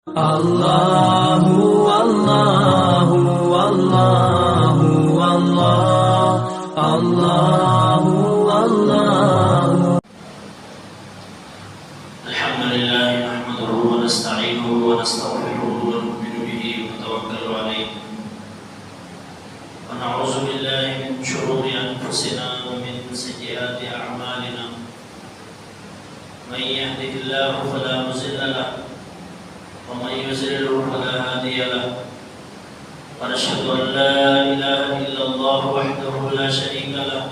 اللہ اللہ اللہ اللہ اللہ اللہ الحمد لله نحمده ونستعينه ونستغفره ونؤمن به ونتوكل عليه ونعوذ بالله من شرور أنفسنا ومن سيئات أعمالنا من يهده الله فلا مضل له ومن يضلل فلا هادي له ونشهد أن لا إله إلا الله وحده لا شريك له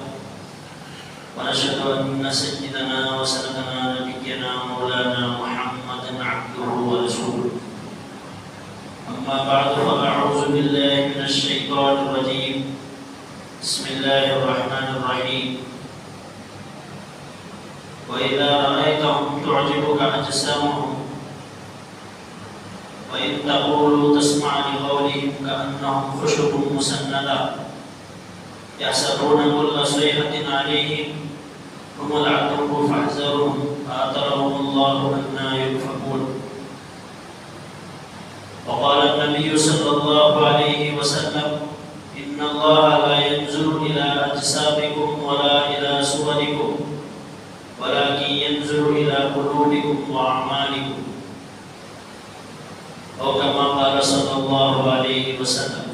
ونشهد أن سيدنا وسندنا نبينا مولانا محمدا عبده ورسوله أما بعد فأعوذ بالله من الشيطان الرجيم بسم الله الرحمن الرحيم وإذا رأيتهم تعجبك أجسامهم وإن تقولوا تسمع لقولهم كأنهم خشب مسندة يحسبون كل صيحة عليهم هم العدو فاحذرهم قاتلهم الله أنى يؤفكون وقال النبي صلى الله عليه وسلم إن الله لا ينظر إلى أجسامكم ولا إلى صوركم ولكن ينظر إلى قلوبكم وأعمالكم أو كما قال صلى الله عليه وسلم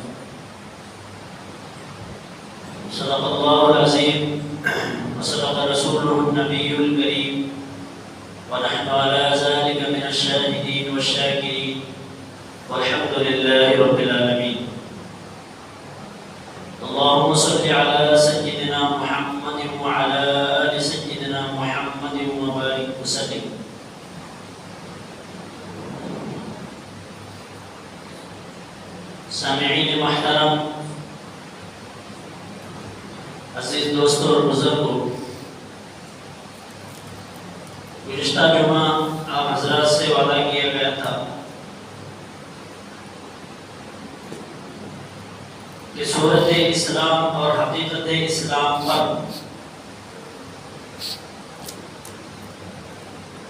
صدق الله العظيم وصدق رسوله النبي الكريم ونحن على ذلك من الشاهدين والشاكرين والحمد لله رب العالمين اللهم صل على سيدنا محمد وعلى آل سيدنا محمد وبارك وسلم سامعین محترم، عزیز دوستوں اور بزرگوں، گزشتہ جمعہ آپ حضرات سے وعدہ کیا گیا تھا کہ صورت اسلام اور حقیقت اسلام پر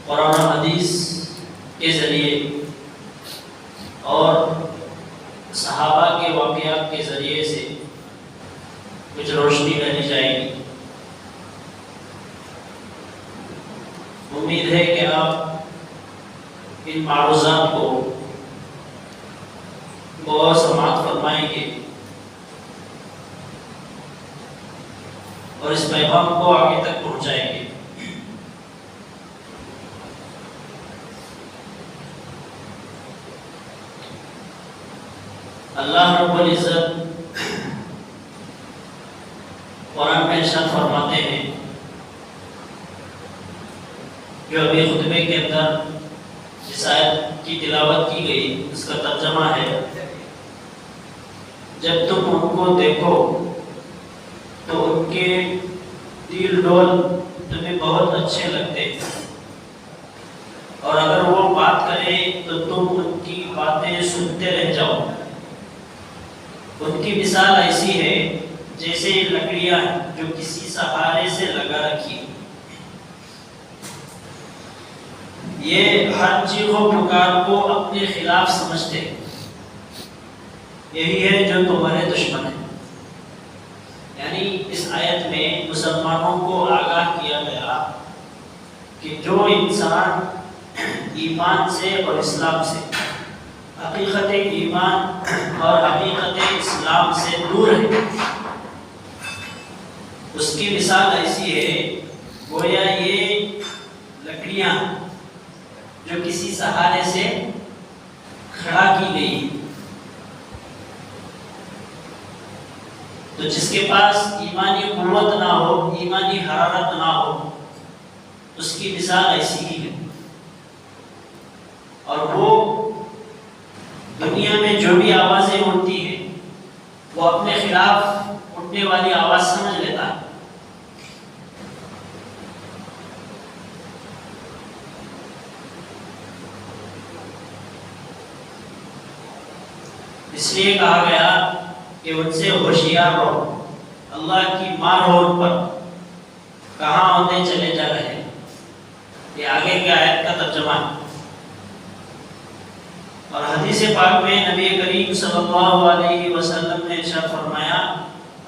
قرآن و حدیث کے ذریعے اور صحابہ کے واقعات کے ذریعے سے کچھ روشنی ڈالی جائے گی۔ امید ہے کہ آپ ان معروضات کو غور سماعت فرمائیں گے اور اس پیغام کو آگے تک پہنچائیں گے۔ اللہ رب العزت قرآن میں ارشاد فرماتے ہیں، جو ابھی خطبے کے اندر اس آیت کی تلاوت کی گئی، اس کا ترجمہ ہے، جب تم ان کو دیکھو تو ان کے دل ڈول تمہیں بہت اچھے لگتے ہیں، اور اگر وہ بات کریں تو تم ان کی باتیں سنتے رہ جاؤ۔ ان کی مثال ایسی ہے جیسے لکڑیاں جو کسی سہارے سے لگا رکھی، یہ ہر چیخ و پکار کو اپنے خلاف سمجھتے، یہی ہے جو تمہارے دشمن ہیں۔ یعنی اس آیت میں مسلمانوں کو آگاہ کیا گیا کہ جو انسان ایمان سے اور اسلام سے، حقیقت ایمان اور حقیقت اسلام سے دور ہے، اس کی مثال ایسی ہے گویا یہ لکڑیاں جو کسی سہارے سے کھڑا کی گئی، تو جس کے پاس ایمانی قوت نہ ہو، ایمانی حرارت نہ ہو، اس کی مثال ایسی ہی ہے۔ اور وہ دنیا میں جو بھی آوازیں اٹھتی ہیں وہ اپنے خلاف اٹھنے والی آواز سمجھ لیتا ہے۔ اس لیے کہا گیا کہ ان سے ہوشیار رہو، اللہ کی مار ہو ان پر، کہاں ہوتے چلے جا رہے ہیں۔ یہ آگے کی آیت کا ترجمہ ہے۔ اور حدیث پاک میں نبی کریم صلی اللہ علیہ وسلم نے ارشاد فرمایا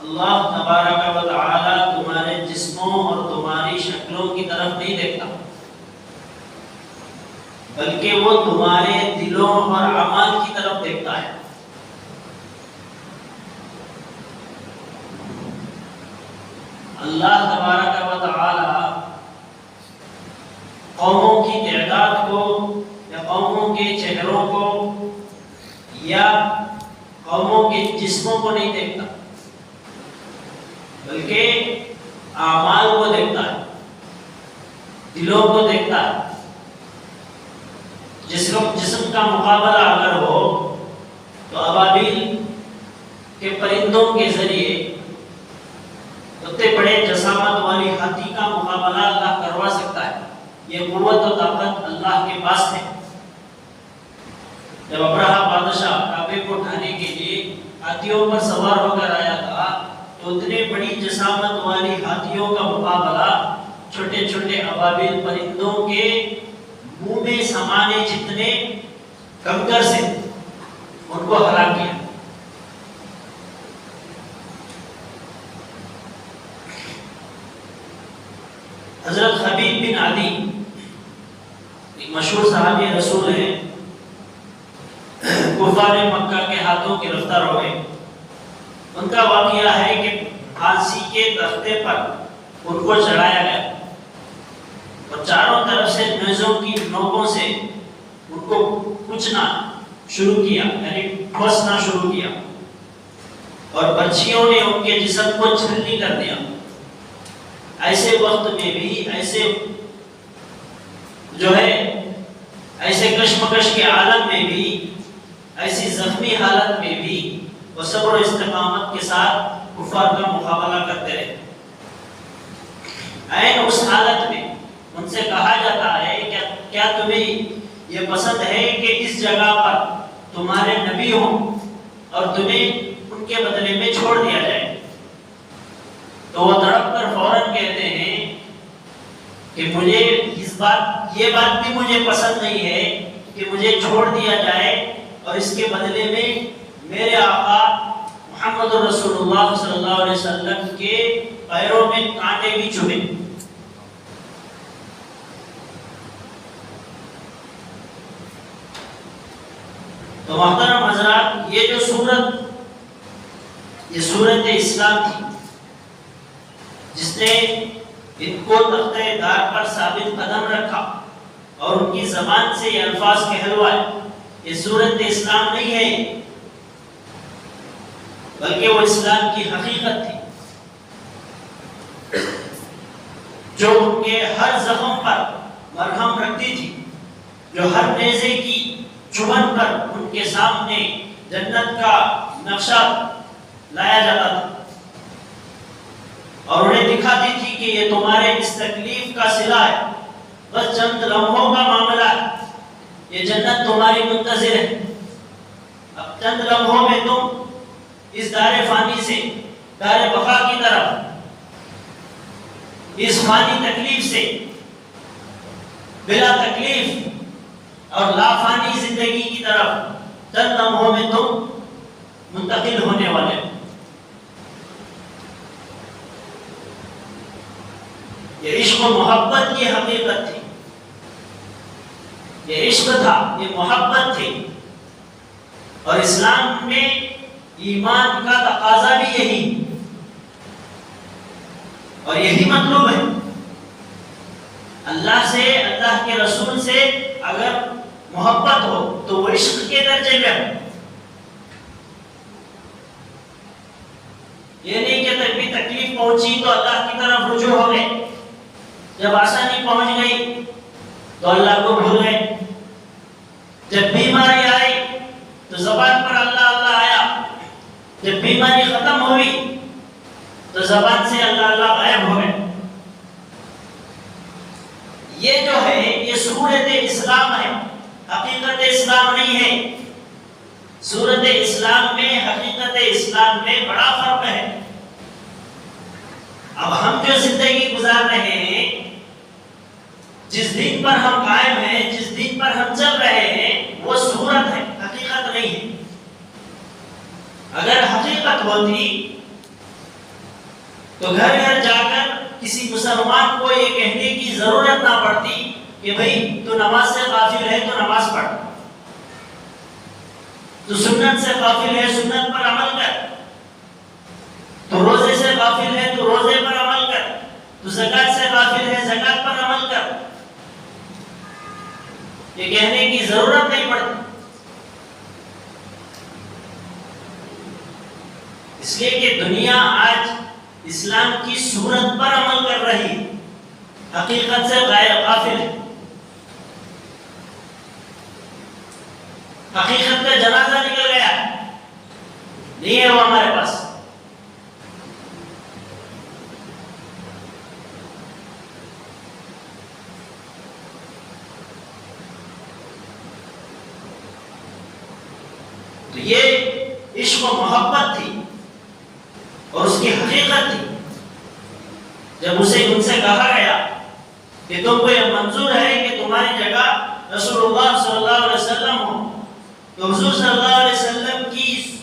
اللہ تبارک و تعالی تمہارے جسموں اور تمہاری شکلوں کی طرف نہیں دیکھتا بلکہ وہ تمہارے دلوں اور اعمال کی طرف دیکھتا ہے۔ اللہ تبارک و تعالی قوموں کی تعداد کو یا قوموں کے چہروں کو یا قوموں کے جسموں کو نہیں دیکھتا بلکہ اعمال کو دیکھتا ہے، دلوں کو دیکھتا ہے۔ جسم کا مقابلہ اگر ہو تو ابابیل کے پرندوں کے ذریعے اتنے بڑے جسامت والی ہاتھی کا مقابلہ اللہ کروا سکتا ہے۔ یہ قوت و طاقت اللہ کے پاس ہے۔ جب ابرہہ بادشاہ کعبے کو ڈھانے کے لیے ہاتھیوں پر سوار ہو کر آیا تھا تو اتنے بڑی جسامت والی ہاتھیوں کا مقابلہ چھوٹے چھوٹے ابابیل پرندوں کے منہ میں سمانے جتنے کنکر سے ان کو ہلاک کیا۔ حضرت خبیب بن عدی ایک مشہور صحابی رسول ہیں، کفار مکہ کے ہاتھوں گرفتار ہو گئے۔ ان کا واقعہ ہے کہ پھانسی کے تختے پر ان کو چڑھایا گیا اور چاروں طرف سے نیزوں کی نوکوں سے ان کو کچنا شروع کیا، یعنی ٹھوسنا شروع کیا، اور برچھیوں نے ان کے جسم کو چھلنی کر دیا۔ ایسے وقت میں بھی ایسے کشمکش کے عالم میں بھی، ایسی زخمی حالت میں بھی وہ صبر و استقامت کے ساتھ کفار کا مقابلہ کرتے رہے۔ عین اس حالت میں ان سے کہا جاتا ہے کہ کیا تمہیں یہ پسند ہے کہ اس جگہ پر تمہارے نبی ہوں اور تمہیں ان کے بدلے میں چھوڑ دیا جائے؟ تو وہ تڑپ کر فوراً کہتے ہیں کہ مجھے یہ بات بھی مجھے پسند نہیں ہے کہ مجھے چھوڑ دیا جائے اور اس کے بدلے میں میرے آقا محمد رسول اللہ صلی اللہ علیہ وسلم کے پیروں میں کانٹے بھی چبھے۔ تو محترم حضرات، یہ جو سورت اسلام تھی جس نے ان کو تختہ دار پر ثابت قدم رکھا اور ان کی زبان سے یہ الفاظ کہلوائے، یہ سورت اسلام نہیں ہے بلکہ وہ اسلام کی حقیقت تھی، جو ان کے ہر زخم پر مرہم رکھتی تھی، جو ہر نیزے کی چبھن پر ان کے سامنے جنت کا نقشہ لایا جاتا تھا اور انہیں دکھاتی تھی کہ یہ تمہارے اس تکلیف کا صلہ ہے، بس چند لمحوں کا معاملہ ہے، یہ جنت تمہاری منتظر ہے۔ اب چند لمحوں میں تم اس دار فانی سے دار بقا کی طرف، اس فانی تکلیف سے بلا تکلیف اور لا فانی زندگی کی طرف چند لمحوں میں تم منتقل ہونے والے۔ یہ عشق و محبت کی حقیقت تھی، یہ عشق تھا، یہ محبت تھی، اور اسلام میں ایمان کا تقاضا بھی یہی اور یہی مطلوب ہے۔ اللہ سے، اللہ کے رسول سے اگر محبت ہو تو وہ عشق کے درجے میں ہو۔ یہ نہیں کہ تک بھی تکلیف پہنچی تو اللہ کی طرف رجوع ہو گئے، جب آسانی پہنچ گئی تو اللہ کو بھول گئے، جب بیماری آئی تو زبان پر اللہ اللہ آیا، جب بیماری ختم ہوئی تو زبان سے اللہ اللہ غائب ہو گئے۔ یہ جو ہے یہ سورت اسلام ہے، حقیقت اسلام نہیں ہے۔ سورت اسلام میں حقیقت اسلام میں بڑا فرق ہے۔ اب ہم جو زندگی گزار رہے ہیں، جس دین پر ہم قائم ہیں، جس دین پر ہم چل رہے ہیں، وہ سورت ہے، صورت ہوتی تو گھر گھر جا کر کسی مسلمان کو یہ کہنے کی ضرورت نہ پڑتی کہ بھئی تو نماز سے غافل ہے تو نماز پڑھ، تو سنت سے غافل ہے سنت پر عمل کر، تو روزے سے غافل ہے تو روزے پر عمل کر، تو زکات سے غافل ہے زکات پر عمل کر، یہ کہنے کی ضرورت نہیں پڑتی۔ اس لیے کہ دنیا آج اسلام کی صورت پر عمل کر رہی، حقیقت سے غافل ہے، حقیقت کا جنازہ نکل گیا نہیں ہے وہ ہمارے پاس۔ تو یہ عشق و محبت تھی اور اس کی حقیقت تھی۔ جب اسے ان سے کہا گیا کہ تم کو یہ منظور ہے کہ تمہاری جگہ رسول اللہ صلی اللہ علیہ وسلم ہو، تو حضور صلی اللہ علیہ وسلم کی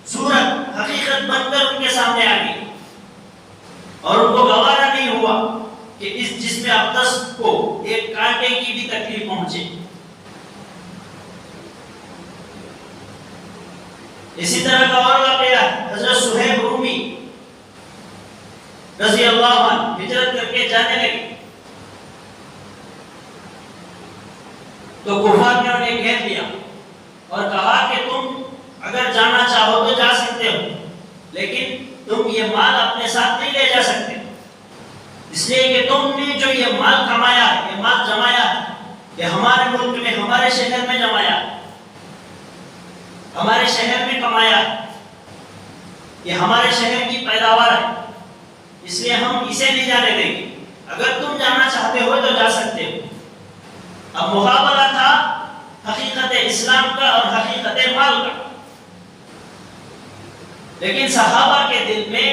صورت حقیقت بن کر ان کے سامنے آ گئی اور ان کو گوارا نہیں ہوا کہ اس جسم اقدس کو ایک کانٹے کی بھی تکلیف پہنچے۔ اسی طرح کا اور واقعہ حضرت صہیب رومی رضی اللہ عنہ ہجرت کر کے جانے لگے تو کفار نے انہیں گھیر لیا اور کہا کہ تم اگر جانا چاہو تو جا سکتے ہو، لیکن تم یہ مال اپنے ساتھ نہیں لے جا سکتے، اس لیے کہ تم نے جو یہ مال کمایا ہے، یہ مال جمایا ہے، یہ ہمارے ملک میں ہمارے شہر میں جمایا، ہمارے شہر میں کمایا، یہ ہمارے شہر کی پیداوار ہے، اس لیے ہم اسے نہیں جانے دیں گے، اگر تم جانا چاہتے ہو تو جا سکتے ہو۔ اب مقابلہ تھا حقیقت اسلام کا اور حقیقت مال کا، لیکن صحابہ کے دل میں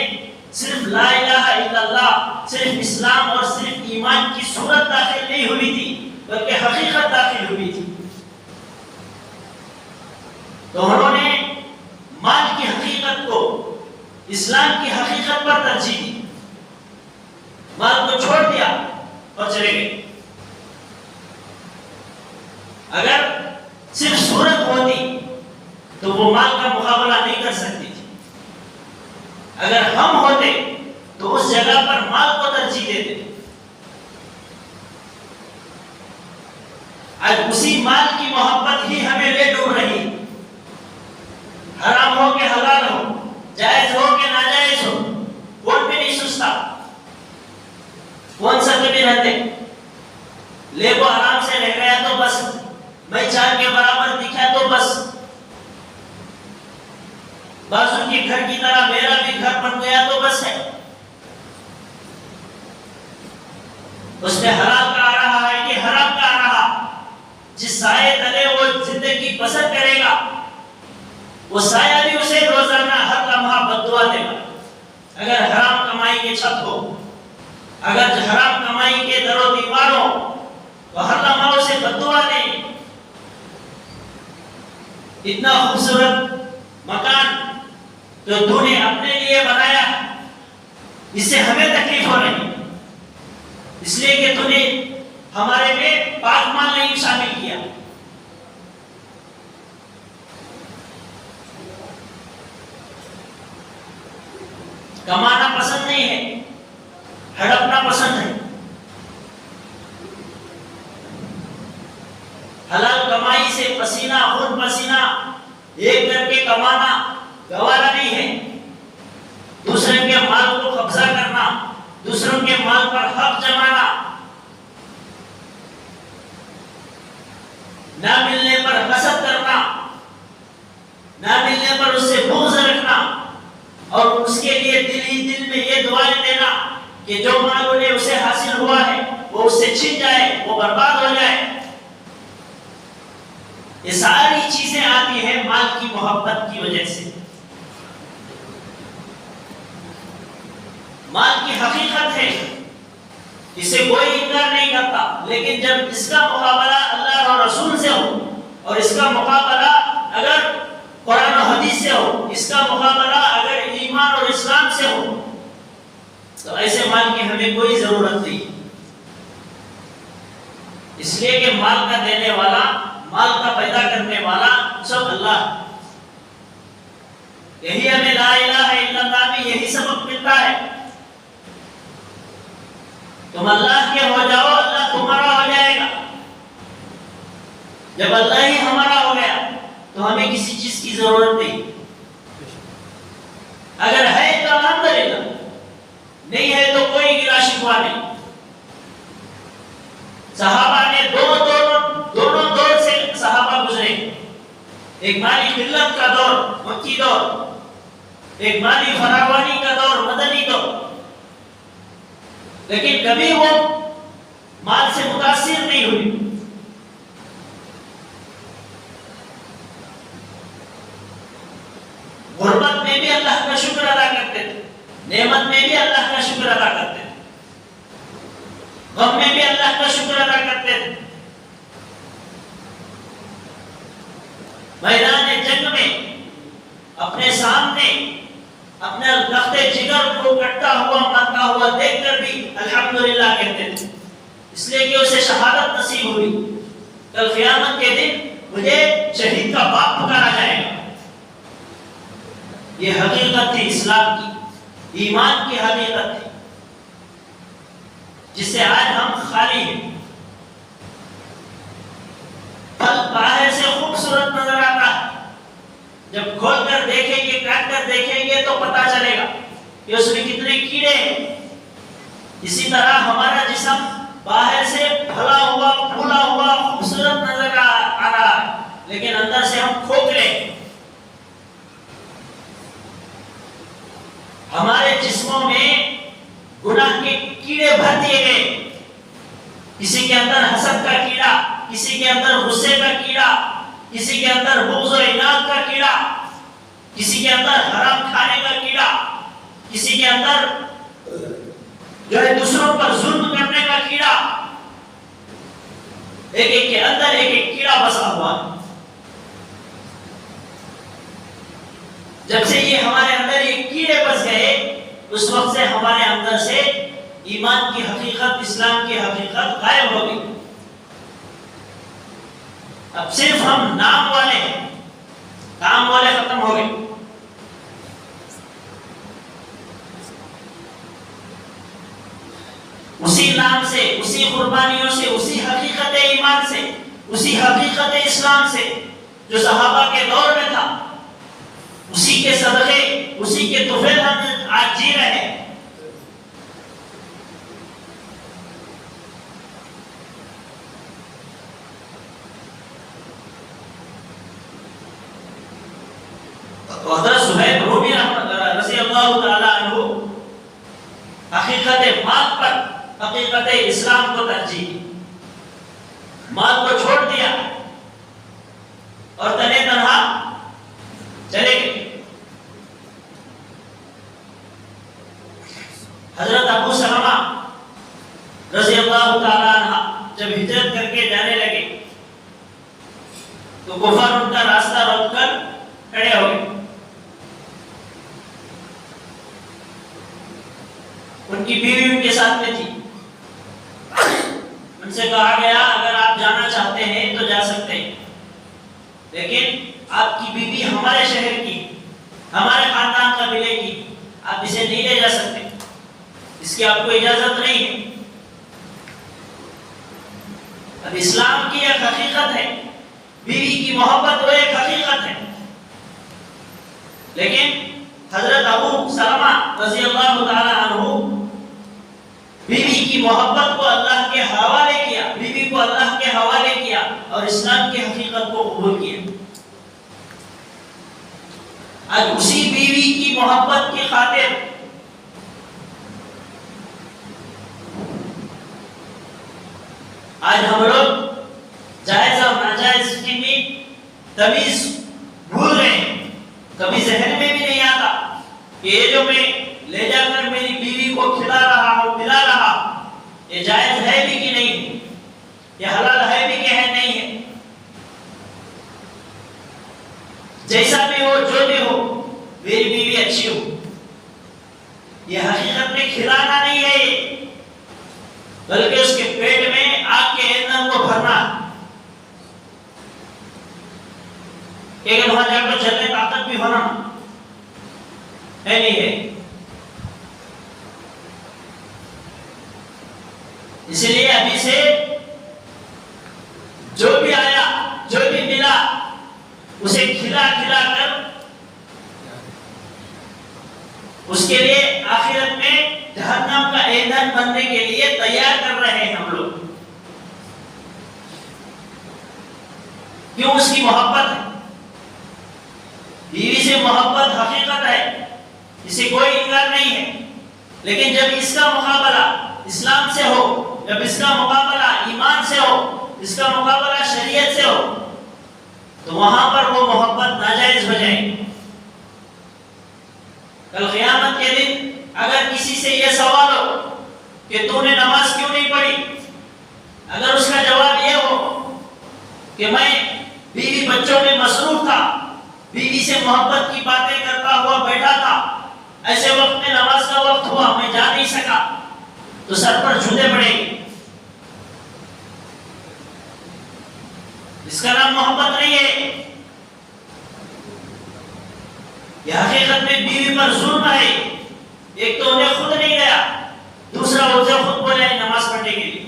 صرف لا الہ الا اللہ، صرف اسلام اور صرف ایمان کی صورت داخل نہیں ہوئی تھی بلکہ حقیقت داخل ہوئی تھی۔ تو انہوں نے مال کی حقیقت کو اسلام کی حقیقت پر ترجیح دی، مال کو چھوڑ دیا اور چلے گئے۔ اگر صرف صورت ہوتی تو وہ مال کا مقابلہ نہیں کر سکتی تھی، اگر ہم ہوتے تو اس جگہ پر مال کو ترجیح دیتے۔ آج اسی مال کی محبت ہی ہمیں لے ڈوب رہی، حرام ہو کہ حلال ہو، جائز ہو کہ ناجائز ہو، کون بھی نہیں سوچتا، کون سا کبھی رہتے، لے وہ آرام سے رہ گیا تو بس، میں چار کے برابر دکھا تو بس، بازو کی گھر کی طرح میرا بھی گھر بن گیا تو بس ہے۔ اس میں حلال کا آ رہا ہے کہ حرام کا آ رہا، جس سائے تلے وہ زندگی بسر کرے گا وہ سایہ بھی اسے روزانہ ہر لمحہ بددعا دے گا۔ اگر حرام کمائی کے چھت ہو، اگر حرام کمائی کے در و دیوار ہو تو ہر لمحہ اسے بددعا دے۔ اتنا خوبصورت مکان جو تو نے اپنے لیے بنایا، اس سے ہمیں تکلیف ہو رہی، اس لیے کہ تو نے ہمارے میں پاک مال نہیں شامل کیا۔ کمانا پسند نہیں ہے، ہڑپنا پسند ہے، حلال کمائی سے پسینہ خون پسینہ ایک کر کے کمانا گوارا نہیں ہے، دوسرے کے مال کو قبضہ کرنا، دوسروں کے مال پر حق جمانا، نہ ملنے پر حسد کرنا، نہ ملنے پر اس سے بغض رکھنا، اور اس کے لیے دل ہی دل میں یہ دعائیں دینا کہ جو مال انہیں اسے حاصل ہوا ہے وہ اس سے چھن جائے، وہ برباد ہو جائے۔ یہ ساری چیزیں آتی ہیں مال کی محبت کی وجہ سے۔ مال کی حقیقت ہے، اسے کوئی انکار نہیں کرتا، لیکن جب اس کا مقابلہ اللہ اور رسول سے ہو، اور اس کا مقابلہ اگر قرآن و حدیث سے ہو، اس کا مقابلہ اگر تو ایسے مال کی ہمیں کوئی ضرورت نہیں، اس لیے کہ مال کا دینے والا، مال کا پیدا کرنے والا سب اللہ ہے۔ یہی ہمیں لا الہ الا اللہ میں یہی سبق ملتا ہے، تم اللہ کے ہو جاؤ، اللہ تمہارا ہو جائے گا۔ جب اللہ ہی ہمارا ہو گیا تو ہمیں کسی چیز کی ضرورت نہیں، اگر ہے تو الحمدللہ، نہیں ہے تو کوئی گلا شکوا نہیں۔ صحابہ نے دونوں دور سے صحابہ گزرے، ایک مالی قلت کا دور مکی دور، ایک مالی فراوانی کا دور مدنی دور، لیکن کبھی وہ مال سے متاثر نہیں ہوئی۔ غربت میں بھی اللہ کا شکر ادا کرتے تھے، نعمت میں بھی اللہ کا شکر ادا کرتے تھے، غم میں بھی اللہ کا شکر ادا کرتے تھے، میدان جنگ میں اپنے سامنے اپنے لخت جگر کو کٹتا ہوا مرتا ہوا دیکھ کر بھی الحمدللہ کہتے تھے، اس لیے کہ اسے شہادت نصیب ہوئی۔ کل قیامت کے دن مجھے شہید کا باپ پکارا جائے گا۔ یہ حقیقت تھی اسلام کی، ایمان کی حقیقت تھی، جس سے آج ہم خالی ہیں۔ پھل باہر سے خوبصورت نظر آتا ہے، جب کھول کر دیکھیں گے، کاٹ کر دیکھیں گے تو پتا چلے گا کہ اس میں کتنے کیڑے ہیں۔ اسی طرح ہمارا جسم باہر سے پھلا ہوا پھولا ہوا خوبصورت نظر آ رہا ہے، لیکن اندر سے ہم کھوکھلے ہیں۔ ہمارے جسموں میں گناہ کے کیڑے بھر دیے گئے، کسی کے اندر حسد کا کیڑا، کسی کے اندر غصے کا کیڑا، کسی کے اندر بغض و عناد کا کیڑا، کسی کے اندر حرام کھانے کا کیڑا، کسی کے اندر جو ہے دوسروں پر ظلم کرنے کا کیڑا، ایک ایک کے اندر ایک ایک کیڑا بسا ہوا ہے۔ جب سے یہ ہمارے اندر یہ کیڑے بس گئے، اس وقت سے ہمارے اندر سے ایمان کی حقیقت، اسلام کی حقیقت غائب ہو گئی۔ اب صرف ہم نام والے ہیں، کام والے ختم ہو گئے۔ اسی نام سے، اسی قربانیوں سے، اسی حقیقت ایمان سے، اسی حقیقت اسلام سے جو صحابہ کے دور میں تھا، اسی کے صدقے، اسی کے طفیل ہم آج جی رہے ہیں۔ تو حضرت صہیب رومی رضی اللہ تعالی عنہ حقیقت مال پر حقیقت اسلام کو ترجیح دی، مال کو چھوڑ دیا اور تنے تنہا چلے گئے۔ حضرت ابو سلمہ رضی اللہ تعالی عنہ جب ہجرت کر کے جانے لگے تو کفار ان کا راستہ روک کر کھڑے ہو گئے۔ ان کی بیوی ان کے ساتھ میں تھی، ان سے کہا گیا اگر آپ جانا چاہتے ہیں تو جا سکتے ہیں، لیکن آپ کی بیوی ہمارے شہر کی، ہمارے خاندان قبیلے کی، آپ اسے نہیں لے جا سکتے، اس کی آپ کو اجازت نہیں ہے۔ اب اسلام کی ایک حقیقت ہے، بیوی کی محبت وہ ایک حقیقت ہے، لیکن حضرت ابو سلمہ رضی اللہ تعالی عنہ بیوی کی محبت کو اللہ کے حوالے کیا، بیوی کو اللہ کے حوالے کیا اور اسلام کی حقیقت کو قبول کیا۔ آج اسی بیوی کی محبت کی خاطر آج ہم لوگ جائز اور ناجائز کی بھی تمیز بھول رہے ہیں۔ کبھی ذہن میں بھی نہیں آتا کہ یہ جو میں لے جا کر میری بیوی کو کھلا رہا ہوں، پلا رہا، یہ جائز ہے بھی کہ نہیں، یہ حلال ہے بھی کہ ہے نہیں ہے۔ جیسا بھی ہو، جو بھی ہو، میری بیوی اچھی ہو، یہ حقیقت میں کھلانا نہیں ہے، بلکہ اس کے پیٹ میں آگ کے ایندھن کو بھرنا، ایک وہاں جا کر جلنے طاقت بھی ہونا ہے نہیں ہے۔ اس لیے ابھی سے جو بھی آیا، جو بھی ملا، اسے کھلا کھلا کر اس کے لیے آخرت میں جہنم کا ایندھن بننے کے لیے تیار کر رہے ہیں ہم لوگ۔ کیوں؟ اس کی محبت ہے، بیوی سے محبت حقیقت ہے، اسے کوئی انکار نہیں ہے، لیکن جب اس کا مقابلہ اسلام سے ہو، جب اس کا مقابلہ ایمان سے ہو، اس کا مقابلہ شریعت سے ہو، تو وہاں پر وہ محبت ناجائز ہو جائے گی۔ کل قیامت کے دن اگر کسی سے یہ سوال ہو کہ تو نے نماز کیوں نہیں پڑھی، اگر اس کا جواب یہ ہو کہ میں بیوی بچوں میں مصروف تھا، بیوی سے محبت کی باتیں کرتا ہوا بیٹھا تھا، ایسے وقت میں نماز کا وقت ہوا میں جا نہیں سکا، تو سر پر جھوٹے پڑے گی۔ اس کا نام محبت نہیں ہے، یہ حقیقت میں بیوی پر ظلم ہے۔ ایک تو انہیں خود نہیں گیا، دوسرا اسے خود بولا ہے نماز پڑھنے کے لیے۔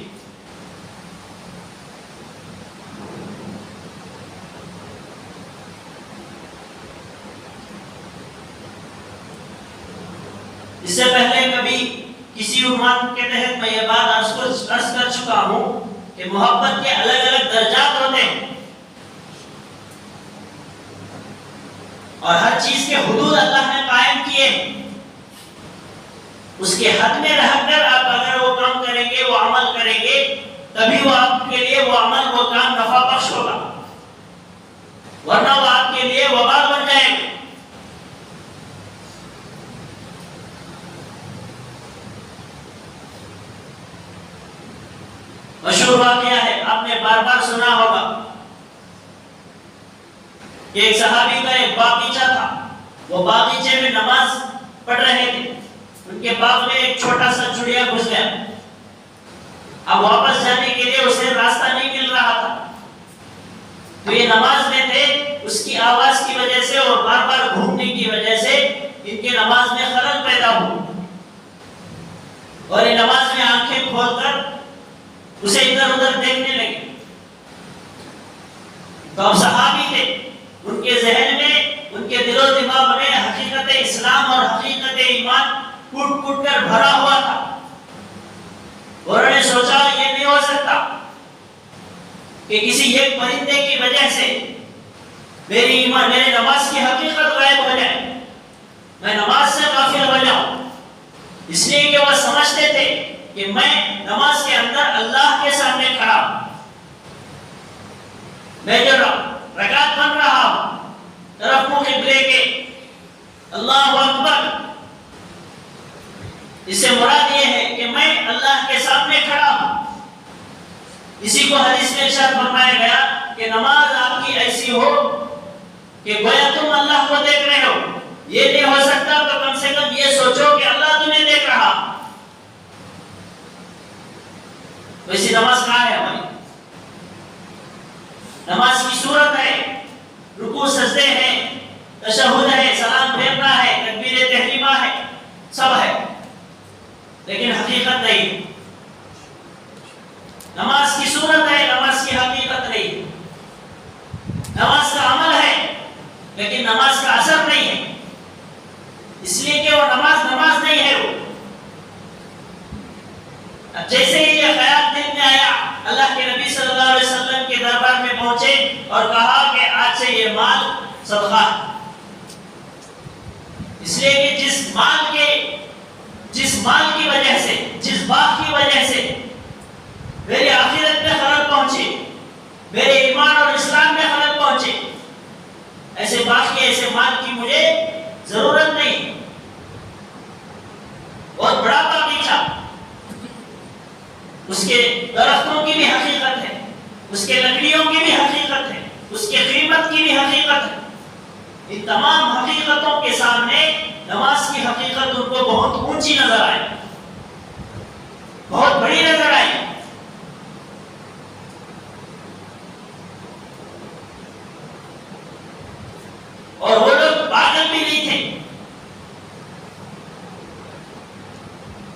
اس سے پہلے کبھی کسی عنوان کے تحت میں یہ بات عرض کر چکا ہوں کہ محبت کے الگ الگ درجات ہوتے ہیں، اور ہر چیز کے حدود اللہ نے قائم کیے، اس کے حد میں رہ کر آپ اگر وہ کام کریں گے، وہ عمل کریں گے، تبھی وہ آپ کے لیے وہ عمل، وہ کام نفع بخش ہوگا، ورنہ وہ آپ کے لیے وبال بن جائے گا۔ مشہور واقعہ ہے، آپ نے بار بار سنا ہوگا کہ ایک صحابی کا ایک باغیچہ تھا، وہ باغیچے میں نماز پڑھ رہے تھے، ان کے باغ میں ایک چھوٹا سا چڑیا گھس گیا، اب واپس جانے کے لیے اسے راستہ نہیں مل رہا تھا، تو یہ نماز میں تھے، اس کی آواز کی وجہ سے اور بار بار گھومنے کی وجہ سے ان کے نماز میں خلل پیدا ہو، اور یہ نماز میں آنکھیں کھول کر اسے ادھر ادھر دیکھنے لگے۔ تو اب صحابی تھے، ان کے ذہن میں، ان کے دل و دماغ میں حقیقت اسلام اور حقیقت ایمان کٹ کٹ کر بھرا ہوا تھا، اور انہوں نے سوچا یہ نہیں ہو سکتا کہ کسی ایک پرندے کی وجہ سے میری ایمان، میرے نماز کی حقیقت غائب ہو جائے، میں نماز سے غافل ہو جاؤں۔ اس لیے کہ وہ سمجھتے تھے کہ میں نماز کے اندر اللہ کے سامنے کھڑا ہوں، میں جو رکعت بن رہا ہوں طرف منہ قبلے کے، اللہ اکبر، اس سے مراد یہ ہے کہ میں اللہ کے سامنے کھڑا ہوں۔ اسی کو حدیث میں ارشاد فرمایا گیا کہ نماز آپ کی ایسی ہو کہ گویا تم اللہ کو دیکھ رہے ہو، یہ نہیں ہو سکتا تو کم سے کم یہ سوچو کہ اللہ تمہیں دیکھ رہا۔ ویسی نماز کہاں ہے ہماری؟ نماز کی صورت ہے، رکوع سجدے ہیں، تشہد ہے، سلام پھیرنا ہے، تکبیر تحریمہ ہے، سب ہے، لیکن حقیقت نہیں۔ نماز کی صورت ہے، نماز کی حقیقت نہیں۔ نماز کا عمل ہے لیکن نماز کا اثر نہیں ہے، اس لیے کہ وہ نماز نہیں ہے۔ وہ اب جیسے ہی یہ خیال دل میں آیا، اللہ کے نبی صلی اللہ علیہ وسلم کے دربار میں پہنچے اور کہا کہ آج سے یہ مال صدقہ ہے، اس لیے کہ جس مال کی وجہ سے، جس باغ کی وجہ سے میری آخرت میں خلل پہنچے، میرے ایمان اور اسلام میں خلل پہنچے، ایسے باغ کی، ایسے مال کی مجھے ضرورت نہیں۔ بہت بڑا باغیچہ، اس کے درختوں کی بھی حقیقت ہے، اس کے لکڑیوں کی بھی حقیقت ہے، اس کے قیمت کی بھی حقیقت ہے، ان تمام حقیقتوں کے سامنے نماز کی حقیقت ان کو بہت اونچی نظر آئی، بہت بڑی نظر آئی. اور وہ لوگ پاگل بھی نہیں تھے.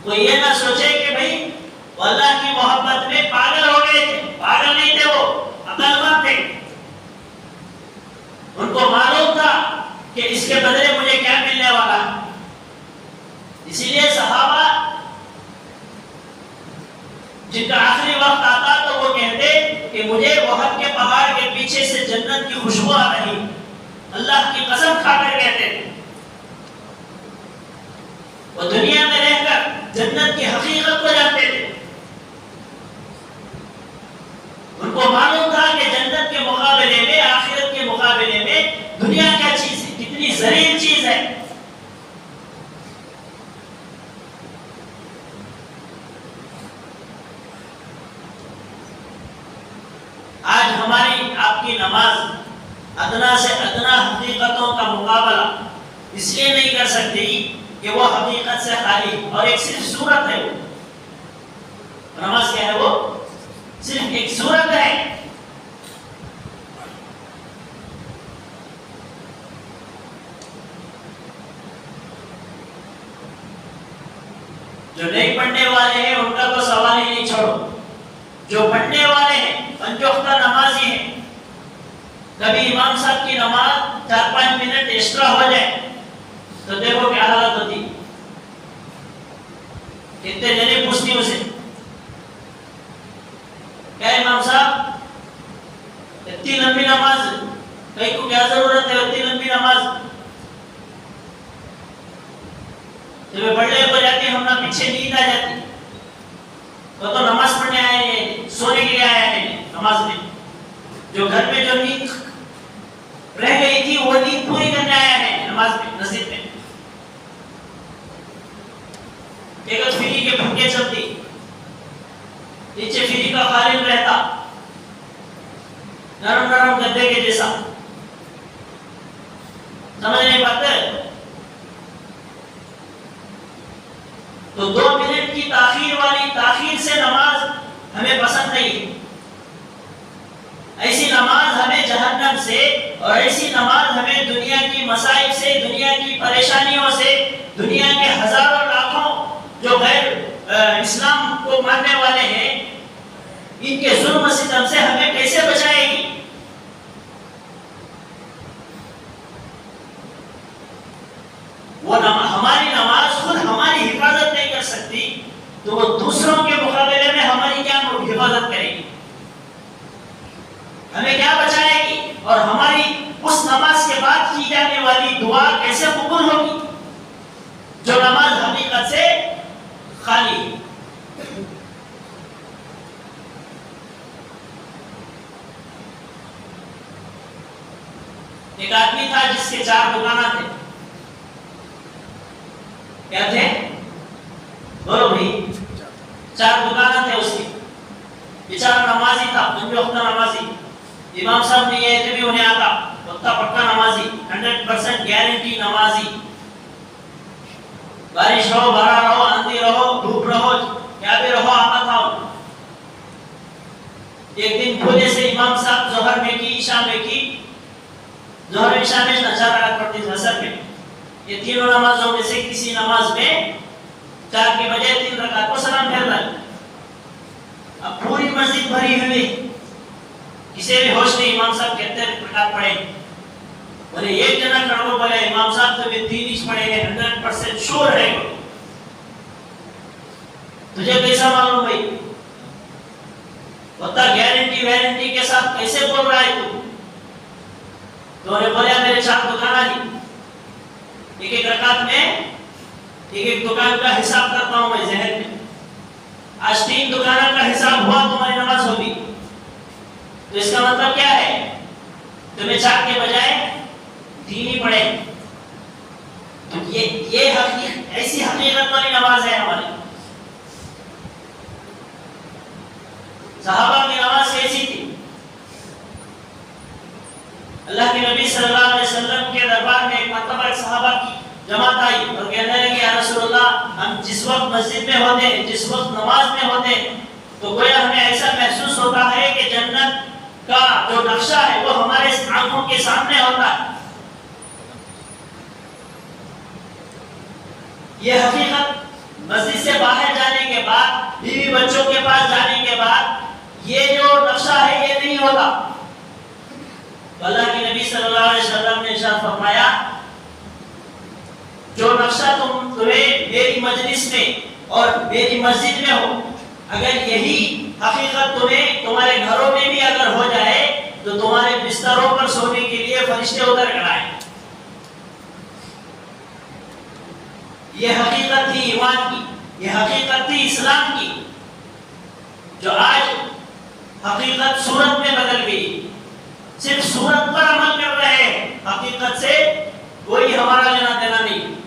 تو یہ نہ سوچے کہ بھائی وہ اللہ کی محبت میں پاگل ہو گئے تھے. پاگل نہیں تھے، وہ عقل مند تھے. ان کو معلوم تھا کہ اس کے بدلے مجھے کیا ملنے والا ہے. اسی لیے صحابہ جن کا آخری وقت آتا تو وہ کہتے کہ مجھے وحد کے پہاڑ کے پیچھے سے جنت کی خوشبو آ رہی، اللہ کی قسم کھا کر کہتے تھے. وہ دنیا میں رہ کر جنت کی حقیقت کو جانتے تھے. ان کو معلوم تھا کہ جنت کے مقابلے میں، آخرت کے مقابلے میں دنیا کیا چیز ہے، کتنی ذلیل چیز ہے. آج ہماری آپ کی نماز ادنا سے ادنا حقیقتوں کا مقابلہ اس لیے نہیں کر سکتی کہ وہ حقیقت سے خالی اور ایک صرف صورت ہے. وہ نماز کیا ہے؟ وہ صرف ایک صورت ہے. جو نہیں پڑھنے والے ہیں ان کا تو سوال ہی نہیں، چھوڑو. جو پڑھنے والے ہیں، پنج وقت نمازی ہیں، کبھی امام صاحب کی نماز 4-5 منٹ ایکسٹرا ہو جائے تو دیکھو کیا حالت ہوتی. کتنے جنے پوچھتی اسے، کیا امام صاحب اتنی لمبی نماز کہیں کو کیا ضرورت ہے؟ اتنی لمبی نماز جب پڑھنے کو جاتی ہم نہ پیچھے نیند آ جاتی. تو نماز پڑھنے آئے ہیں، سونے کے لیے آیا ہے نماز میں. جو گھر میں جو نیند رہ گئی تھی وہ نیند پوری کرنے آیا ہے نماز میں، مسجد میں. ایک فری کے پھنکے چلتی، نیچے فری کا قالین رہتا نرم نرم گدے کے جیسا. سمجھ نہیں پاتے؟ تو 2 منٹ کی تاخیر والی تاخیر سے نماز ہمیں پسند نہیں. ایسی نماز ہمیں جہنم سے، اور ایسی نماز ہمیں دنیا کی مصائب سے، دنیا کی پریشانیوں سے، دنیا کے ہزاروں لاکھوں جو غیر اسلام کو ماننے والے ہیں ان کے ظلم و ستم سے ہمیں کیسے بچائے گی؟ وہ ہماری نماز خود ہماری حفاظت نہیں کر سکتی تو وہ دوسروں کے مقابلے میں ہماری کیا حفاظت کرے گی؟ ہمیں کیا بچائے گی؟ اور ہماری اس نماز کے بعد کی جانے والی دعا کیسے قبول ہوگی جو نماز حقیقت سے خالی ہے؟ ایک آدمی تھا جس کے 4 دکانیں تھے. کیا تھے؟ بولو بھائی. 4 دکانیں تھے اس کی. بیچارہ نمازی تھا، 5 وقت نمازی. امام صاحب نہیں ہے تو بھی انہیں آتا، وقتہ پکا نمازی، 100% گارنٹی نمازی. بارش رہو، بھرا رہو، آندھی رہو، دھوپ رہو، کیا بھی رہو، آتا تھا. ایک دن کھولے سے امام صاحب ظہر میں کی، عشاء میں کی. ظہر عشاء میں 4 رکعت پڑھتے تھے اثر میں. یہ تینوں نمازوں میں سے کسی نماز میں 4 کے بجائے 3 رکعت کو سلام پھیر رہا. اب پوری مسجد بھری ہوئی، کسی بھی ہوش نہیں. امام صاحب کہتے ہیں رکعت پڑھیں. بولے ایک جنا کھڑا بولے امام صاحب تو بھی 3 ہی پڑھیں گے، 100% شور ہے. تجھے کیسا معلوم بھائی؟ بتا گارنٹی وارنٹی کے ساتھ کیسے بول رہا ہے تو؟ تو نے بولیا میرے 4 دکانیں لی، ایک رکعت میں ایک دکان کا حساب کرتا ہوں میں ذہن میں. آج 3 دکانوں کا حساب ہوا تمہاری نماز ہوگی. تو اس کا مطلب کیا ہے؟ تمہیں 4 کے بجائے 3 ہی پڑھے. تو یہ حقیقت، ایسی حقیقت والی نماز ہے ہماری. صحابہ کی نماز کیسی تھی؟ اللہ کے نبی صلی اللہ علیہ وسلم کے دربار جماعت آئی اور کہنے لگے یا رسول اللہ ہم جس وقت مسجد میں ہوتے ہیں، جس وقت نماز میں ہوتے ہیں، تو گویا ہمیں ایسا محسوس ہوتا ہے کہ جنت کا جو نقشہ ہے وہ ہمارے آنکھوں کے سامنے ہوتا ہے۔ یہ حقیقت مسجد سے باہر جانے کے بعد، بیوی بچوں کے پاس جانے کے بعد یہ جو نقشہ ہے یہ نہیں ہوتا۔ اللہ کے نبی صلی اللہ علیہ وسلم نے ارشاد فرمایا جو نقشہ تمہیں میری مجلس میں اور میری مسجد میں ہو، اگر یہی حقیقت تمہیں تمہارے گھروں میں بھی اگر ہو جائے تو تمہارے بستروں پر سونے کے لیے فرشتے اتر کر آئیں۔ یہ حقیقت تھی ایمان کی، یہ حقیقت تھی اسلام کی، جو آج حقیقت صورت میں بدل گئی۔ صرف صورت پر عمل کر رہے ہیں، حقیقت سے کوئی ہمارا لینا دینا نہیں۔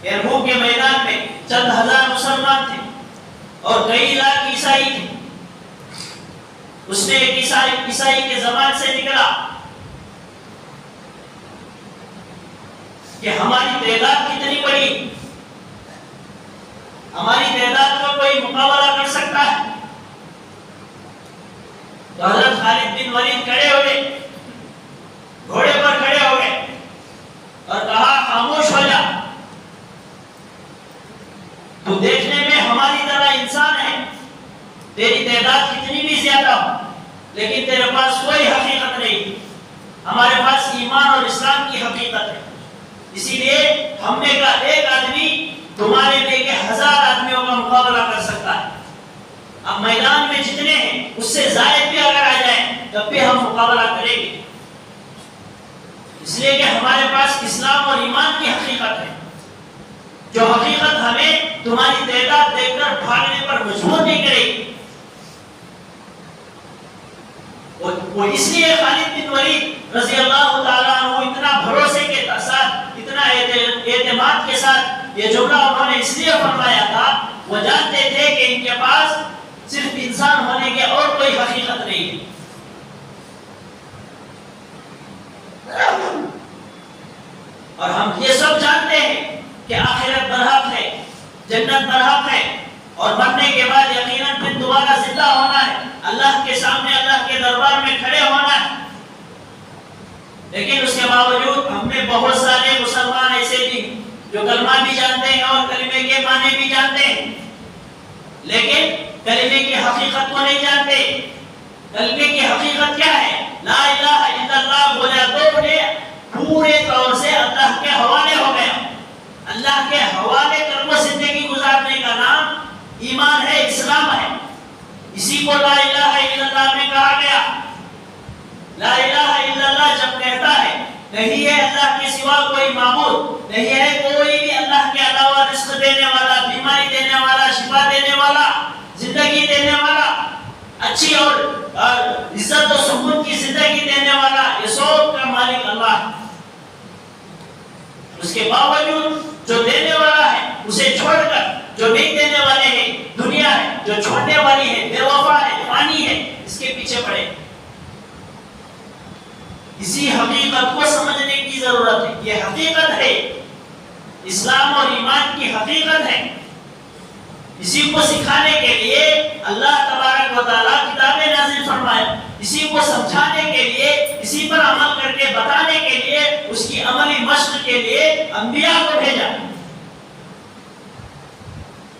یرموک کے میدان میں چند ہزار مسلمان تھے اور کئی لاکھ عیسائی تھے۔ اس نے ایک عیسائی کے زبان سے نکلا کہ ہماری تعداد کتنی بڑی، ہماری تعداد کا کوئی مقابلہ کر سکتا ہے؟ تو حضرت خالد بن ولید کھڑے ہوئے، گھوڑے پر کھڑے ہو گئے اور کہا خاموش ہو جا، تو دیکھنے میں ہماری طرح انسان ہے، تیری تعداد کتنی بھی زیادہ ہو لیکن تیرے پاس کوئی حقیقت نہیں، ہمارے پاس ایمان اور اسلام کی حقیقت ہے۔ اسی لیے ہم نے کہا ایک آدمی تمہارے لے کے 1000 آدمیوں کا مقابلہ کر سکتا ہے۔ اب میدان میں جتنے ہیں اس سے زائد بھی اگر آ جائیں تب بھی ہم مقابلہ کریں گے، اس لیے کہ ہمارے پاس اسلام اور ایمان کی حقیقت ہے، جو حقیقت ہمیں تمہاری تعداد دیکھ کر بھاگنے پر مجبور نہیں کرے گی۔ وہ اس لیے خالد بن ولید رضی اللہ تعالیٰ عنہ اتنا بھروسے کے ساتھ، اتنا اعتماد کے ساتھ یہ جملہ انہوں نے اس لیے فرمایا تھا، وہ جانتے تھے کہ ان کے پاس صرف انسان ہونے کے اور کوئی حقیقت نہیں ہے۔ اور ہم یہ سب جانتے ہیں کہ آخرت برحق ہے، جنت برحق ہے، اور مرنے کے بعد یقیناً پھر دوبارہ زندہ ہونا ہے، اللہ کے سامنے اللہ کے دربار میں کھڑے ہونا ہے۔ لیکن اس کے باوجود ہم نے بہت سارے مسلمان ایسے بھی جو کلمہ بھی جانتے ہیں اور کلمے کے معنی بھی جانتے ہیں، لیکن کلمے کی حقیقت کو نہیں جانتے۔ کلمے کی حقیقت کیا ہے؟ لا الہ الا اللہ بولا تو انہیں پورے طور سے اللہ کے حوالے ہو گیا۔ اللہ کے حوالے کر وہ زندگی گزارنے کا نام ایمان ہے، اسلام ہے۔ اسی کو لا الہ الا اللہ میں کہا گیا۔ لا الہ الا اللہ جب کہتا ہے نہیں ہے اللہ کے سوا کوئی معبود، نہیں ہے کوئی بھی اللہ کے علاوہ رزق دینے والا، بیماری دینے والا، شفا دینے والا، زندگی دینے والا، اچھی اور عزت و سکون کی زندگی دینے والا، یہ سب کا مالک اللہ ہے۔ اس کے باوجود جو دینے والا ہے اسے چھوڑ کر جو نہیں دینے والے ہیں، دنیا ہے جو چھوڑنے والی ہے، بے وفا ہے، فانی ہے، اس کے پیچھے پڑے۔ اسی حقیقت کو سمجھنے کی ضرورت ہے۔ یہ حقیقت ہے، اسلام اور ایمان کی حقیقت ہے۔ اسی کو سکھانے کے لیے اللہ تبارک و تعالیٰ کتابیں نازل فرمائے، اسی کو سمجھانے کے لیے، اسی پر عمل کر کے بتانے کے لیے، اس کی عملی مشق کے لیے انبیاء کو بھیجا،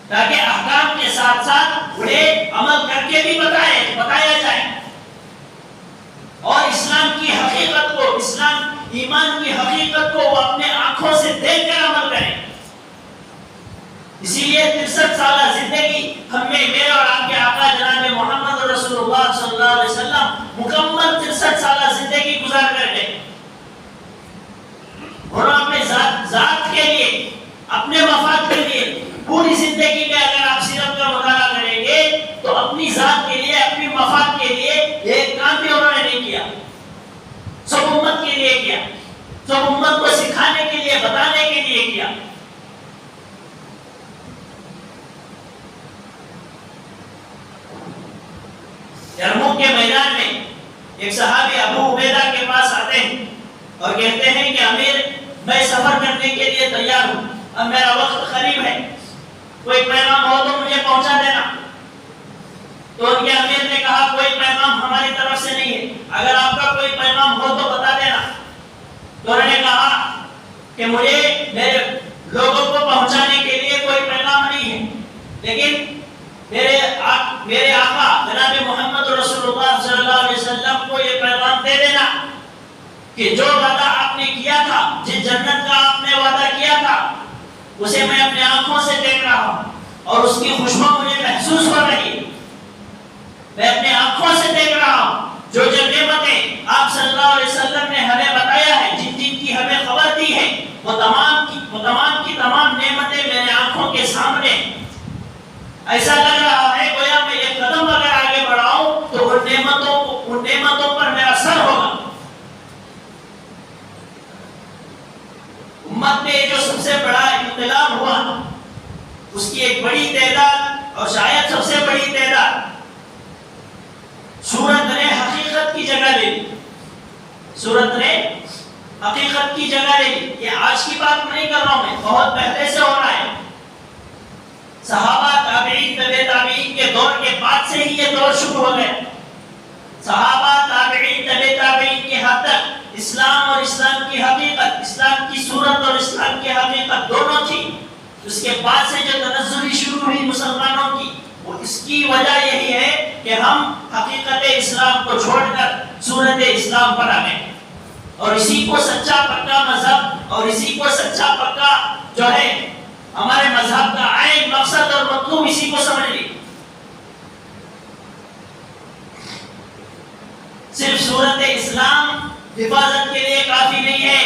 تاکہ احکام کے ساتھ ساتھ انہیں عمل کر کے بھی بتایا جائے، اور اسلام کی حقیقت کو، اسلام ایمان کی حقیقت کو وہ اپنے آنکھوں سے دیکھ کر عمل کریں۔ اسی لیے 63 سالہ زندگی ہمیں، میرے اور آپ کے آقا جناب محمد رسول اللہ صلی اللہ علیہ وسلم مکمل 63 سالہ زندگی گزار کر گئے، اور اپنے ذات کے لیے، اپنے مفاد کے لیے پوری زندگی میں اگر آپ سیرت کا مطالعہ کریں گے تو اپنی ذات کے لیے، اپنی مفاد کے لیے ایک کام بھی انہوں نے نہیں کیا، سب امت کے لیے کیا، سب امت کو سکھانے کے لیے، بتانے کے لیے کیا۔ یرموک کے میدان میں ایک صحابی ابو عبیدہ اور کہتے ہیں کہ امیر میں سفر کرنے کے لیے تیار ہوں، اب میرا وقت قریب ہے، کوئی پیغام ہو تو مجھے پہنچا دینا۔ تو ان کے امیر نے کہا کوئی پیغام ہماری طرف سے نہیں ہے، اگر آپ کا کوئی پیغام ہو تو بتا دینا۔ تو انہوں نے کہا کہ مجھے میرے لوگوں کو پہنچانے کے لیے کوئی پیغام نہیں ہے، لیکن میرے آقا جناب محمد رسول اللہ صلی اللہ علیہ وسلم کو یہ پیغام دے دینا کہ جو وعدہ آپ نے کیا تھا، جس جنت کا آپ نے وعدہ کیا تھا، اسے میں اپنے آنکھوں سے دیکھ رہا ہوں اور اس کی خوشبو مجھے محسوس ہو رہی ہے، میں اپنے آنکھوں سے دیکھ رہا ہوں۔ جو نعمتیں آپ صلی اللہ علیہ وسلم نے ہمیں بتایا ہے، جن کی ہمیں خبر دی ہے، وہ تمام کی تمام نعمتیں میرے آنکھوں کے سامنے۔ ایسا لگ رہا ہے گویا میں ایک قدم اگر آگے بڑھاؤں تو ان نعمتوں پر میرا سر ہوگا۔ امت میں جو سب سے بڑا انقلاب ہوا، اس کی ایک بڑی تعداد اور شاید سب سے بڑی تعداد سورت نے حقیقت کی جگہ لے لی، سورت نے حقیقت کی جگہ لے لی۔ یہ آج کی بات نہیں کر رہا ہوں میں، بہت پہلے سے ہو رہا ہے۔ صحابہ تابعین تبع تابعین کے دور کے بعد سے ہی یہ دور شروع ہو گیا۔ صحابہ تابعین تبع تابعین کے حد تک اسلام اور اسلام کی حقیقت، اسلام کی صورت اور اسلام کی حقیقت دونوں تھی۔ اس کے بعد سے جو تنزلی شروع ہوئی مسلمانوں کی، اس کی وجہ یہی ہے کہ ہم حقیقت اسلام کو چھوڑ کر صورت اسلام پر آ گئے، اور اسی کو سچا پکا مذہب اور اسی کو سچا پکا جو ہے ہمارے مذہب کا عین مقصد اور مطلوب اسی کو سمجھ لی۔ صرف صورت اسلام حفاظت کے لیے کافی نہیں ہے۔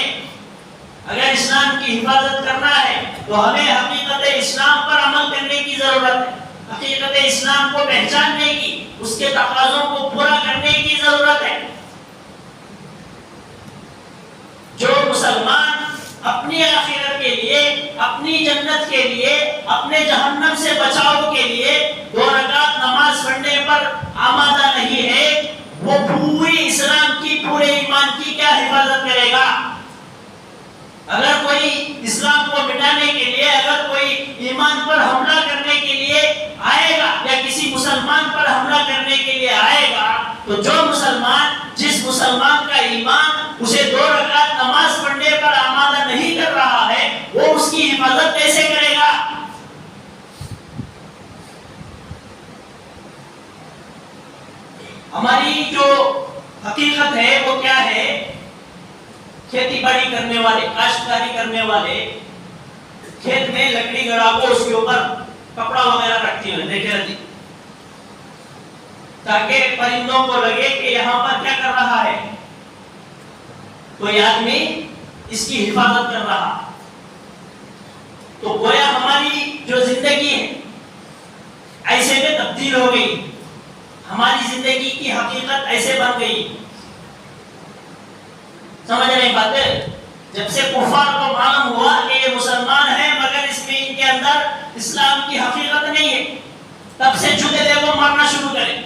اگر اسلام کی حفاظت کرنا ہے تو ہمیں حقیقت اسلام پر عمل کرنے کی ضرورت ہے، حقیقت اسلام کو پہچاننے کی، اس کے تقاضوں کو پورا کرنے کی ضرورت ہے۔ جو مسلمان اپنی آخرت کے لیے، اپنی جنت کے لیے، اپنے جہنم سے بچاؤ کے لیے 2 رکعت نماز پڑھنے پر آمادہ نہیں ہے، وہ پوری اسلام کی، پورے ایمان کی کیا حفاظت کرے گا؟ اگر کوئی اسلام کو مٹانے کے لیے، اگر کوئی ایمان پر حملہ کرنے کے لیے آئے گا یا کسی مسلمان پر حملہ کرنے کے لیے آئے گا، تو جو مسلمان، جس مسلمان کا ایمان اسے 2 رکعت نماز پڑھنے پر آمادہ نہیں کر رہا ہے، وہ اس کی حفاظت کیسے کرے گا؟ ہماری جو حقیقت ہے وہ کیا ہے؟ کھیتی باڑی کرنے والے، کاشتکاری کرنے والے کھیت میں لکڑی گڑا کو اس کے اوپر کپڑا وغیرہ رکھتی ہیں، دیکھے رہتی، تاکہ پرندوں کو لگے کہ یہاں پر کیا کر رہا ہے، کوئی آدمی اس کی حفاظت کر رہا۔ تو گویا ہماری جو زندگی ہے ایسے میں تبدیل ہو گئی، ہماری زندگی کی حقیقت ایسے بن گئی۔ سمجھ رہے ہیں باتیں؟ جب سے کفار کو معلوم ہوا کہ یہ مسلمان ہیں مگر اس میں ان کے اندر اسلام کی حقیقت نہیں ہے، تب سے جوتے لے کو مارنا شروع کرے،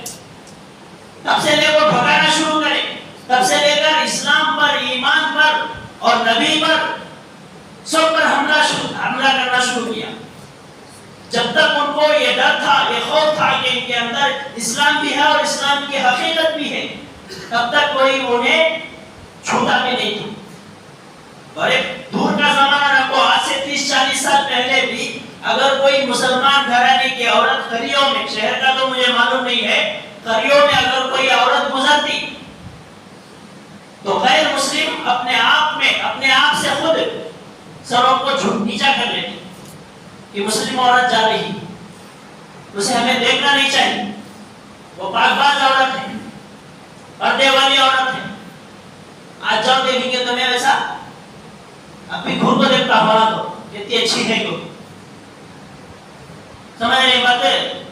تب سے لے کو بھگانا شروع کرے، تب سے لے کر اسلام پر، ایمان پر اور نبی پر سب پر حملہ کرنا شروع کیا۔ جب تک ان کو یہ ڈر تھا، یہ خوف تھا کہ ان کے اندر اسلام بھی ہے اور اسلام کی حقیقت بھی ہے، تب تک کوئی انہیں چھوٹا بھی نہیں تھا۔ اور ایک دور کا زمانہ نہ کو، آج سے 30-40 سال پہلے بھی اگر کوئی مسلمان گھرانے کی عورت قریوں میں، شہر کا تو مجھے معلوم نہیں ہے، قریوں میں اگر کوئی عورت گزرتی تو غیر مسلم اپنے آپ سے خود سروں کو نیچا کر لیتی کہ مسلم عورت جا رہی، اسے ہمیں دیکھنا نہیں چاہیے، وہ پاک باز عورت ہے، پردے والی عورت ہے۔ آج جاؤ دیکھیں گے تو میں ویسا اپنی گھر کو دیکھتا ہوں تو کتنی اچھی ہے کیوں، سمجھ رہے باتیں؟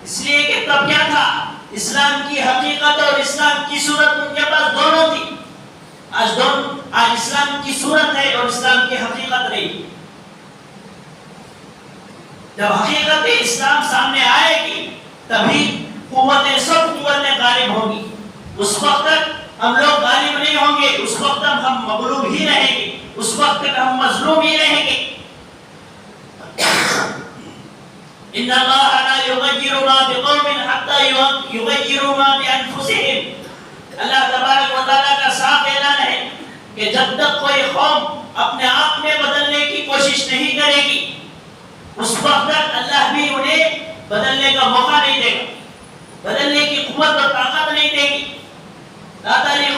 اس لیے کہ تب کیا تھا، اسلام کی حقیقت اور اسلام کی صورت ان کے پاس دونوں تھی۔ آج اسلام کی صورت ہے اور اسلام کی حقیقت نہیں۔ جب حقیقت اسلام سامنے آئے گی تبھی سب قوتیں غالب ہوگی۔ اس وقت تک ہم لوگ غالب نہیں ہوں گے، اس وقت تک ہم مغلوب ہی رہیں گے، اس وقت تک ہم مظلوم ہی رہیں گے۔ ان اللہ لا یغیر ما بقوم حتی یغیر ما بانفسهم، اللہ تبارک و تعالیٰ کا صاف اعلان ہے کہ جب تک کوئی قوم اپنے آپ میں بدلنے کی کوشش نہیں کرے گی، اس وقت تک اللہ بھی انہیں بدلنے کا موقع نہیں دے گا، بدلنے کی قوت اور طاقت نہیں دے گی۔ تاتاری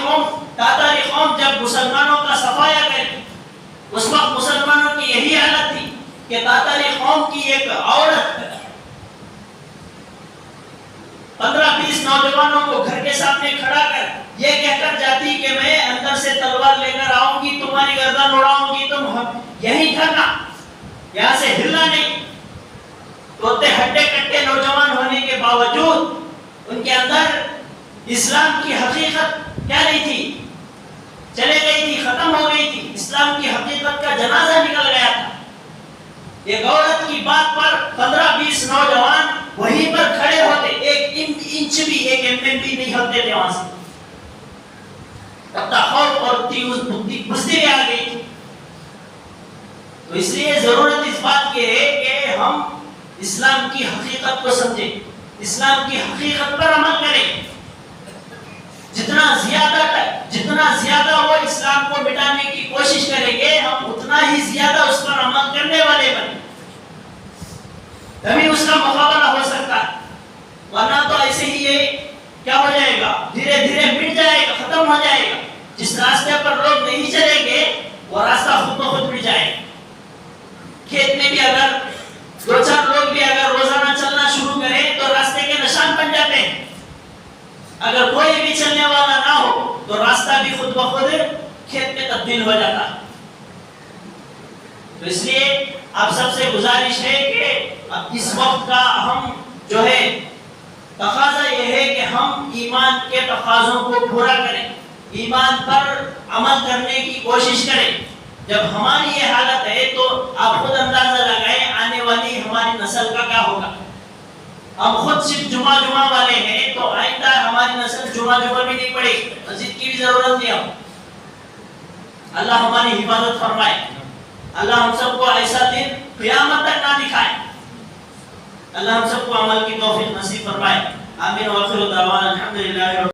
قوم جب مسلمانوں کا صفایا کرے، اس وقت مسلمانوں کی یہی حالت تھی کہ تاتاری قوم کی ایک عورت 15-20 نوجوانوں کو گھر کے سامنے کھڑا کر یہ کہہ کر جاتی کہ میں اندر سے تلوار لے کر آؤں گی، تمہاری گردن اڑاؤں گی، تم یہی ٹھہرنا، یہاں سے ہلنا نہیں۔ توتے ہڈے کٹے نوجوان ہونے کے باوجود ان کے اندر اسلام کی حقیقت کیا نہیں تھی، چلے گئی تھی، ختم ہو گئی تھی، اسلام کی حقیقت کا جنازہ نکل گیا تھا۔ ایک عورت کی بات پر 15-20 نوجوان وہیں پر کھڑے ہوتے، ایک انچ بھی، ایک mm بھی نہیں ہلتے تھے وہاں سے۔ اتنا خوف اور بزدلی آ گئی تھی۔ تو اس لیے ضرورت اس بات کی ہے کہ ہم اسلام کی حقیقت کو سمجھیں، اسلام کی حقیقت پر عمل کریں۔ جتنا زیادہ وہ اسلام کو مٹانے کی کوشش کریں گے، ہم اتنا ہی زیادہ اس پر عمل کرنے والے بنیں، تبھی اس کا مقابلہ ہو سکتا ہے، ورنہ تو ایسے ہی یہ کیا ہو جائے گا، دھیرے دھیرے مٹ جائے گا، ختم ہو جائے گا۔ جس راستے پر لوگ نہیں چلیں گے وہ راستہ خود بخود مٹ جائے گا۔ کھیت میں بھی اگر 2-4 لوگ بھی اگر روزانہ چلنا شروع کریں تو راستے کے نشان بن جاتے ہیں۔ اگر کوئی بھی چلنے والا نہ ہو تو راستہ بھی خود بخود کھیت میں تبدیل ہو جاتا ہے۔ تو اس لیے آپ سب سے گزارش ہے کہ اب اس وقت کا اہم جو ہے تقاضا یہ ہے کہ ہم ایمان کے تقاضوں کو پورا کریں، ایمان پر عمل کرنے کی کوشش کریں۔ جب ہماری یہ حالت ہے تو آپ خود اندازہ لگائیں آنے والی ہماری نسل کا کیا ہوگا۔ ہم خود صرف جمعہ والے ہیں تو آئندہ ہماری نسل جمعہ بھی نہیں پڑے گی، مسجد کی بھی ضرورت نہیں ہم۔ اللہ ہماری حفاظت فرمائے، اللہ ہم سب کو ایسا دن قیامت تک نہ دکھائے، اللہ ہم سب کو عمل کی توفیق نصیب فرمائے۔ آمین۔ وآخر دعوانا الحمدللہ۔